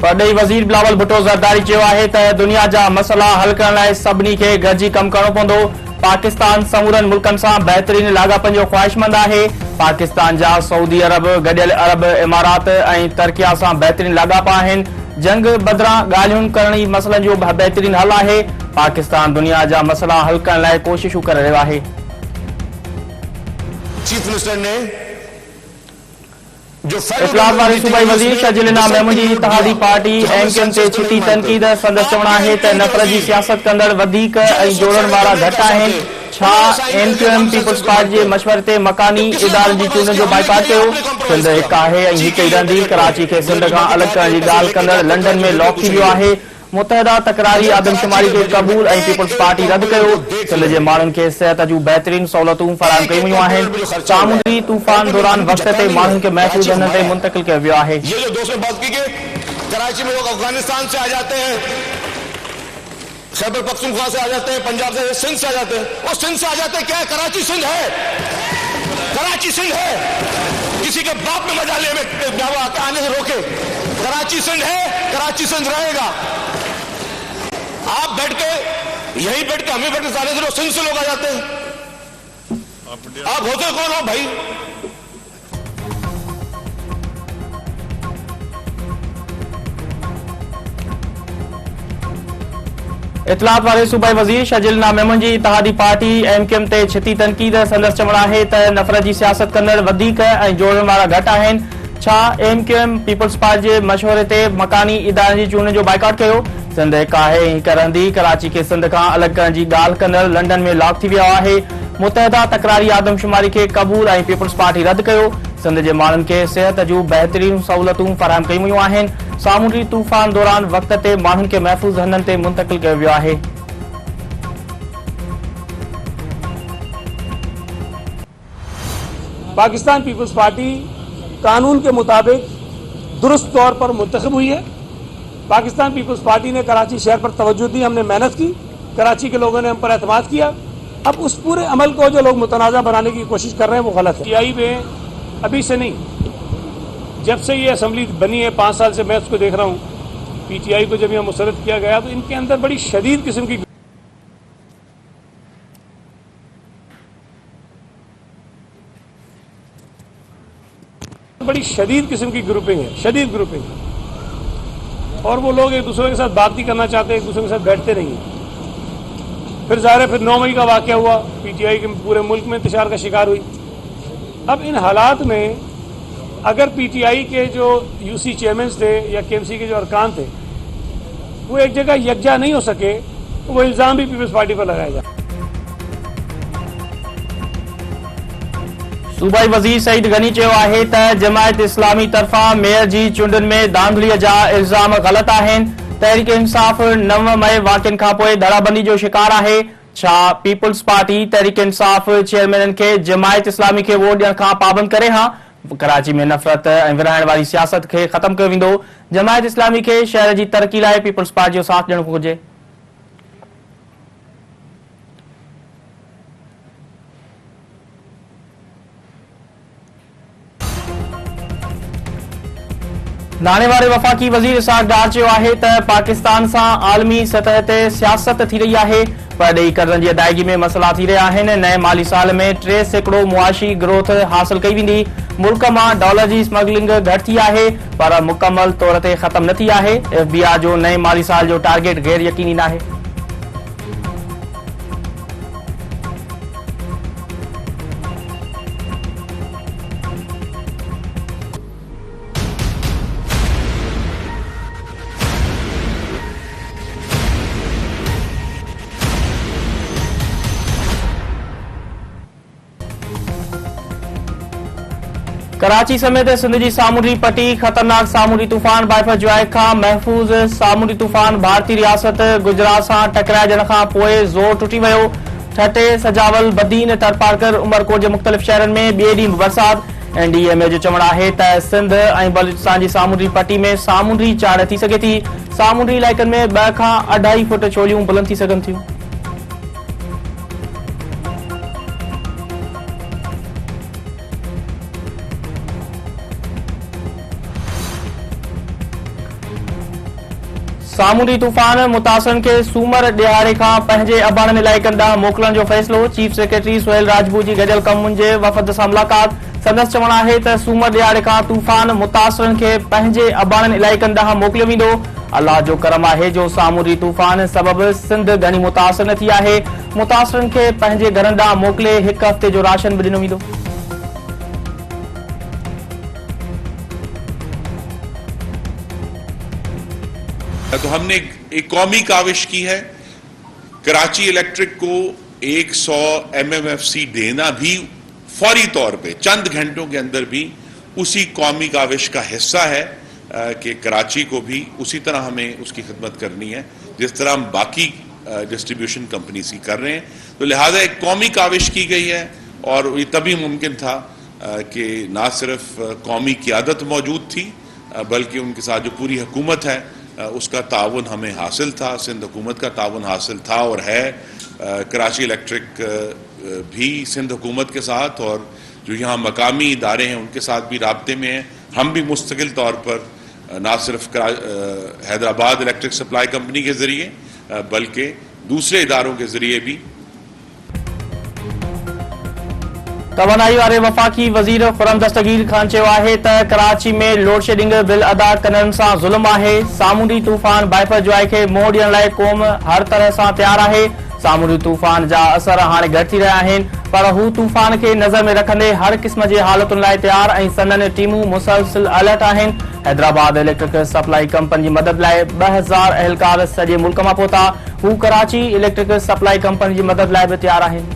परॾेही वज़ीर बिलावल भुट्टो ज़रदारी चयो आहे त दुनिया जा मसइला हल करण लाइ सभिनी खे गॾिजी कमु करणो पवंदो। पाकिस्तान समूरनि मुल्कनि सां बहितरीन लाॻापनि जो ख़्वाहिशमंद आहे। पाकिस्तान जा सऊदी अरब, गॾियल अरब इमारात ऐं तरकिया सां बहितरीन लाॻापा आहिनि। जंग बदिरां ॻाल्हियुनि करणी मसइलनि जो बहितरीन हल आहे। पाकिस्तान दुनिया जा मसइला हल करण लाइ कोशिशूं करे रहियो आहे। चीफ मिनिस्टर ने इस्लाम वारे सूबाई वज़ीर शजीलिना महमूद जी इत्तेहादी पार्टी एमक्यूएम ते छिती तनक़ीद संदसि चवणु आहे त नफ़रत जी सियासत कंदड़ वधीक ऐं जोड़ण वारा घटि आहिनि। छा एमक्यूएम पीपल्स पार्टी जे मशवरे ते मकानी इदारनि जी चूंडनि जो बाइकाट कयो? सिंध हिकु आहे ऐं हिकु ई रहंदी। कराची खे सिंध खां अलॻि करण जी ॻाल्हि कंदड़ लंडन में लॉक थी वियो आहे। मुतहदा तकरारी आदमशुमारी खे क़बूल ऐं पीपल्स पार्टी रद्द कयो। सिंध जे माण्हुनि खे सिहत जूं बहितरीन सहूलियतूं फराहम कयूं वयूं आहिनि। सामूंडी तूफ़ान दौरान वक़्त ते माण्हुनि खे महफ़ूज़ हंधनि ते मुंतक़िल कयो वियो आहे। ये जो दोस्त ने बात की कि कराची में लोग अफगानिस्तान से आ जाते हैं, खैबर पख्तूनख्वा से आ जाते हैं, पंजाब से, सिंध से आ जाते हैं। वो सिंध से आ जाते हैं क्या है? कराची सिंध है, कराची सिंध है। किसी के बाप में मजा ले में आने से रोके। कराची सिंध है, कराची सिंध रहेगा। आप बैठ के यही बैठ के हमें बैठ के सारे लोग सिंध से लोग आ जाते हैं। आप होते कौन हो भाई? इतलात वारे सूबाई वज़ीर शजीलिना महमूद जी इत्तेहादी पार्टी एमक्यूएम ते छिती तनक़ीद संदसि चवणु आहे त नफ़रत जी सियासत कंदड़ वधीक ऐं जोड़ण वारा घटि आहिनि। छा एमक्यूएम पीपल्स पार्टी जे मशवरे ते मकानी इदारनि जी चूंडनि जो बाइकाट कयो? सिंध हिकु आहे ऐं हिकु रहंदी। कराची खे सिंध खां अलॻि करण जी ॻाल्हि कंदड़ लंडन में लॉक थी वियो आहे। मुतहदा तकरारी आदमशुमारी खे क़बूल ऐं पीपल्स पार्टी रद्द कयो। सिंध जे माण्हुनि खे सिहत जूं बहितरीन सहूलियतूं फराहम कयूं वयूं आहिनि। सामूंडी तूफ़ान दौरान वक़्त ते माण्हुनि खे महफ़ूज़ हंधनि ते मुंतक़िल कयो वियो आहे। पाकिस्तान पीपल्स पार्टी कानून के मुताबिक दुरुस्त तौर पर मुंतखब हुई है। पाकिस्तान पीपल्स पार्टी ने कराची शहर पर तवज्जो दी, हमने मेहनत की, कराची के लोगों ने हम पर एतमाद किया। अब उस पूरे अमल को जो लोग मुतनाज़ा बनाने की कोशिश कर रहे हैं वो गलत है। पीटीआई में अभी से नहीं, जब से ये असम्बली बनी है 5 साल से मैं उसको देख रहा हूँ। पीटीआई को जब यह मुसरत किया गया तो इनके अंदर बड़ी शदीद किस्म की ग्रुपिंग है, शदीद ग्रुपिंग है। और वो लोग एक दूसरे के साथ बात नहीं करना चाहते, एक दूसरे के साथ बैठते नहीं हैं। फिर ज़ाहिर है, फिर 9 मई का वाक़या हुआ, पीटीआई के पूरे मुल्क में इंतशार का शिकार हुई। अब इन हालात में अगर पीटीआई के जो यूसी चेयरमैन थे या केएमसी के जो अरकान थे वो एक जगह यकजा नहीं हो सके तो वो इल्ज़ाम भी पीपल्स पार्टी पर लगाया जाए। सूबाई वज़ीर सईद गनी चयो आहे त जमायत इस्लामी तरफ़ां मेयर जी चूंडनि में धांधलीअ जा इल्ज़ाम ग़लति आहिनि। तहरीक इंसाफ़ 9 मई वाक़िअनि खां पोइ धड़ाबंदी जो शिकार आहे। छा पीपल्स पार्टी तहरीक इंसाफ़ चेयरमैननि खे जमायत इस्लामी खे वोट ॾियण खां पाबंद करे हा? कराची में नफ़रत ऐं विरहाइण वारी सियासत खे ख़तमु कयो वेंदो। जमायत इस्लामी खे शहर जी तरक़ी लाइ पीपल्स पार्टी जो साथ ॾियणो घुरिजे। नाणे वारे वफ़ाक़ी वज़ीर इसहाक़ डार चयो आहे त पाकिस्तान सां आलमी सतह ते सियासत थी रही आहे। परॾेही कर्ज़नि जी अदायगी में मसइला थी रहिया आहिनि। नए माली साल में 3% मुआशी ग्रोथ हासिल कई वेंदी। मुल्क मां डॉलर जी स्मगलिंग घटि थी आहे पर मुकमल तौर ते ख़तम न थी आहे। FBI जो नए माली साल जो टारगेट गैर यकीनी नाहे। कराची समेत सिंध जी सामूंडी पट्टी ख़तरनाक सामूंडी तूफ़ान बाइफर जुआई खां महफ़ूज़। सामूंडी तूफ़ान भारतीय रियासत गुजरात सां टकराइजण खां पोइ ज़ोर टुटी वियो। ठटे, सजावल, बदीन, तरपारकर, उमरकोट जे मुख़्तलिफ़ शहरनि में ॿिए ॾींहुं बरसात। NDMA जो चवणु आहे त सिंध ऐं बलूचिस्तान जी सामूंडी पट्टी में सामूंडी चाढ़ थी सघे थी। सामूंडी इलाइक़नि में 2 खां 2.5 फुट छोलियूं बुलंद थी सघनि थियूं। सामूंडी तूफ़ान मुतासिरनि खे सूमर ॾियारे खां पंहिंजे अबाणनि इलाइक़नि ॾांहुं मोकिलण जो फ़ैसिलो। चीफ सेक्रेटरी सुहेल राजपूत जी गॾियल कमुनि जे वफ़द सां मुलाक़ात। संदसि चवणु आहे त सूमर ॾियारे खां तूफ़ान मुतासिरनि खे पंहिंजे अबाणनि इलाइक़नि ॾांहुं मोकिलियो वेंदो। अल्लाह जो करम आहे जो सामूंडी तूफ़ान सबबि सिंध घणी मुतासिर न थी आहे। मुतासिरनि खे पंहिंजे घरनि ॾांहुं मोकिले हिकु हफ़्ते जो राशन बि ॾिनो वेंदो। तो हमने एक कौमी काविश की है। कराची इलेक्ट्रिक को 100 MMFC देना भी फौरी तौर पे चंद घंटों के अंदर भी उसी कौमी काविश का हिस्सा है कि कराची को भी उसी तरह हमें उसकी खिदमत करनी है जिस तरह हम बाकी डिस्ट्रीब्यूशन कंपनीज की कर रहे हैं। तो लिहाजा एक कौमी काविश की गई है और ये तभी मुमकिन था कि ना सिर्फ कौमी क़ियादत मौजूद थी बल्कि उनके साथ जो पूरी हुकूमत है उसका ताउन हमें हासिल था, सिंध हुकूमत का ताउन हासिल था और है। कराची इलेक्ट्रिक भी सिंध हुकूमत के साथ और जो यहाँ मकामी इदारे हैं उनके साथ भी राब्ते में हैं। हम भी मुस्तकिल तौर पर ना सिर्फ हैदराबाद इलेक्ट्रिक सप्लाई कंपनी के ज़रिए बल्कि दूसरे इदारों के ज़रिए भी। तवानाई वारे वफ़ाक़ी वज़ीर खुर्रम दस्तगीर ख़ान चयो आहे त कराची में लोड शेडिंग बिल अदा करण सां ज़ुल्म आहे। सामूंडी तूफ़ान बाइपर जुआई खे मोह ॾियण लाइ क़ौम हर तरह सां तयारु आहे। सामूंडी तूफ़ान जा असर हाणे घटि थी रहिया आहिनि पर हू तूफ़ान खे नज़र में रखंदे हर क़िस्म जे हालतुनि लाइ तयारु ऐं संदनि टीमूं मुसलसिल अलर्ट आहिनि। हैदराबाद इलेक्ट्रिक सप्लाई कंपनी जी मदद लाइ 2000 अहलकार सॼे मुल्क मां पहुता। हू कराची इलेक्ट्रिक सप्लाई कंपनी जी मदद लाइ बि तयारु आहिनि।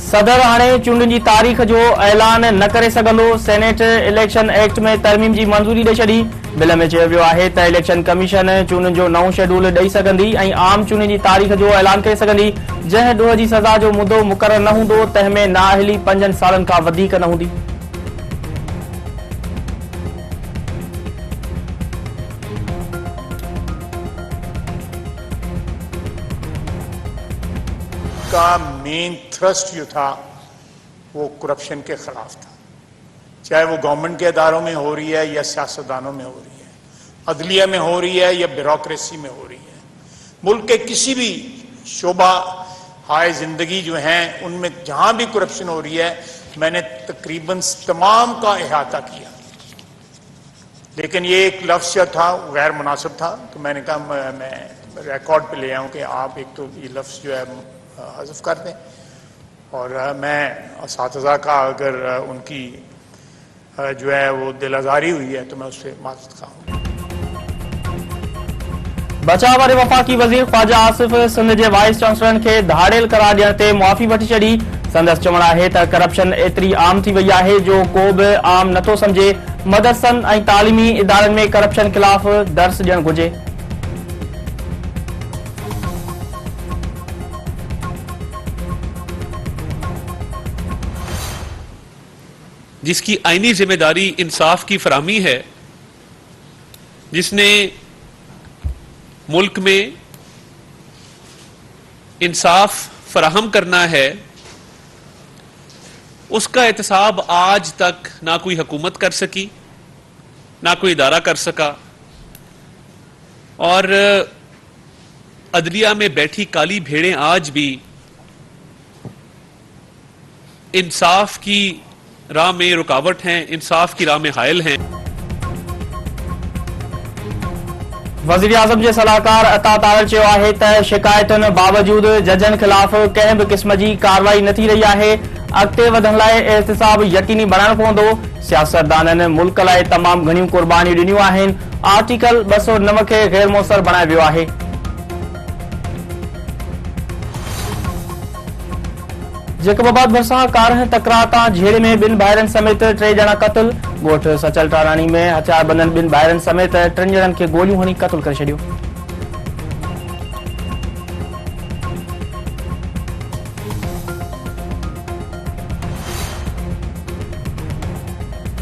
सदर हाणे चूंडनि जी तारीख़ जो ऐलान न करे सघंदो। सेनेट इलेक्शन एक्ट में तरमीम जी मंज़ूरी ॾेई छॾी। बिल में चयो वियो आहे त इलेक्शन कमीशन चूंडनि जो नओं शेड्यूल ॾेई सघंदी ऐं आम चूंडनि जी तारीख़ जो ऐलान करे सघंदी। जंहिं ॾोह जी सज़ा जो मुदो मुक़ररु न हूंदो तंहिं में नाअहली 5 सालनि खां वधीक न हूंदी। का मेन थ्रस्ट जो था वो करप्शन के खिलाफ था, चाहे वो गवर्नमेंट के इदारों में हो रही है या सियासतदानों में हो रही है, अदलिया में हो रही है या ब्यूरोक्रेसी में हो रही है। मुल्क के किसी भी शोबा हाय जिंदगी जो हैं उनमें जहां भी करप्शन हो रही है मैंने तकरीबन तमाम का अहाता किया। लेकिन ये एक लफ्ज़ जो था गैर मुनासिब था तो मैंने कहा मैं रिकॉर्ड पे ले आऊं कि आप एक तो ये लफ्ज़ जो है हज़फ कर दें और मैं असातिज़ा का अगर उनकी जो है वो दिल आज़ारी हुई है तो मैं उससे माफ़ी खाऊँ। बचाव वारे वफ़ाक़ी वज़ीर ख्वाजा आसिफ सिंध जे वाइस चांसलरनि खे धाड़ेल करार ॾियण ते मुआफ़ी वठी छॾी। संदसि चवणु आहे त करप्शन एतिरी आम थी वई आहे जो को बि आम नथो सम्झे। मदरसनि ऐं तालीमी इदारनि में करप्शन ख़िलाफ़ दर्स ॾियणु घुर्जे। जिसकी आईनी जिम्मेदारी इंसाफ की फराहमी है, जिसने मुल्क में इंसाफ फराहम करना है, उसका एहतसाब आज तक ना कोई हुकूमत कर सकी ना कोई इदारा कर सका और अदलिया में बैठी काली भेड़ें आज भी इंसाफ की राह में रुकावट हैं, इंसाफ की राह में हायल हैं। वज़ीर आज़म जे सलाहकार अता तारड़ चयो आहे त शिकायतुनि बावजूद जजनि ख़िलाफ़ कंहिं बि क़िस्म जी कार्रवाई न थी रही आहे। अॻिते वधण लाइ एहतिसाब यकीनी बणाइणो पवंदो। सियासतदाननि मुल्क लाइ तमामु घणियूं क़ुर्बानियूं ॾिनियूं आहिनि। आर्टिकल 209 खे गैर मुअसर बणायो वियो आहे। जेकबाबाद भरिसां कार तकरार तां झेड़े में 2 भाइरनि समेत 3 ॼणा क़तल। ॻोठ सचल टारानी में हथियारबंदनि 2 भाइरनि समेत 3 ॼणनि खे गोलियूं हणी क़तल करे छॾियो।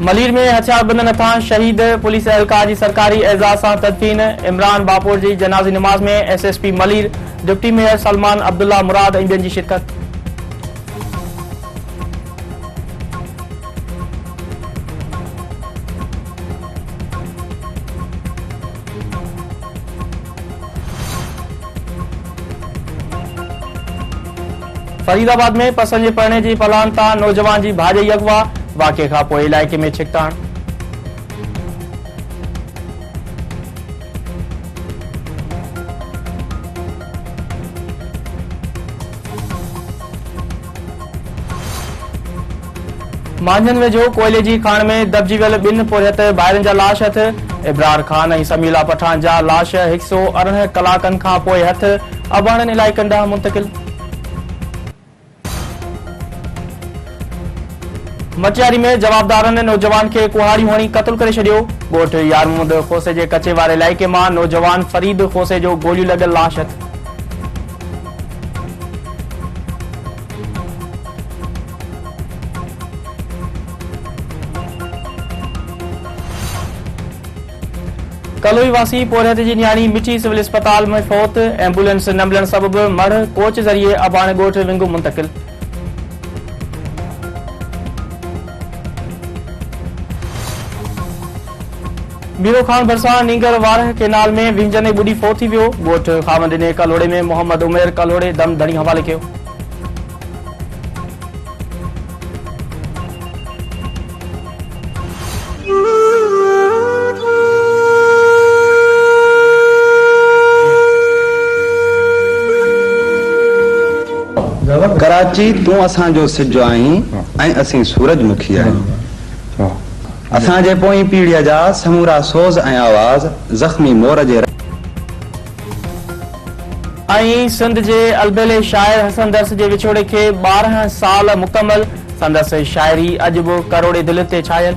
मलीर में हथियारबंदनि हथां शहीद पुलिस एहलकार जी सरकारी एजाज़ सां तदफीन। इमरान बापोर जी जनाज़ी नमाज़ में SSP Malir, deputy mayor Salman Abdullah Murad ऐं ॿियनि जी शिरकत। फरीदाबाद में पसंदि पढ़ने जी पलान तां नौजवान जी भाॼई अगवा वाक़े खां पोइ इलाइक़े में छिकताण। मांझंदि वेझो कोयले जी खाण में दबजी वियल ॿिनि पुरियत ॿाहिरनि जा लाश हथ। इब्रार खान ऐं समीला पठान जा लाश 118 कलाकनि खां पोइ हथ अबाणनि इलाइक़नि ॾांहुं मुंतक़िल। मटियारी में जवाबदारनि नौजवान खे कुहाड़ियूं हणी क़त्ल करे छॾियो। ॻोठ यारमूद खोसे जे कचे वारे इलाइक़े मां नौजवान फरीद खोसे जो गोलियूं लॻियल लाश हथ। कलोई वासी पोरियत जी न्याणी मिठी सिविल अस्पताल में फौत। एम्बुलेंस न मिलण सबबि मढ़ कोच ज़रिए अबाणे ॻोठ विंगु मुंतक़िल। बीरो खान भरसां नींगर वारह केनाल में विंजने ॿुॾी फोत थी वियो। ॻोठ खावंदिने कलोड़े में मोहम्मद उमेर कलोड़े दम धणी हवाले कयो। कराची तू असांजो सिज आहीं ऐं असीं सूरजमुखी आहियूं। असांजे पोई पीढ़ीअ जा समूरा सोज़ ऐं आवाज़ ज़ख़्मी मोर जे ऐं सिंध जे अलबेले शाइर हसन दर्स जे विछोड़े खे 12 साल मुकमल। संदसि शाइरी अॼु बि करोड़े दिलि ते छायल।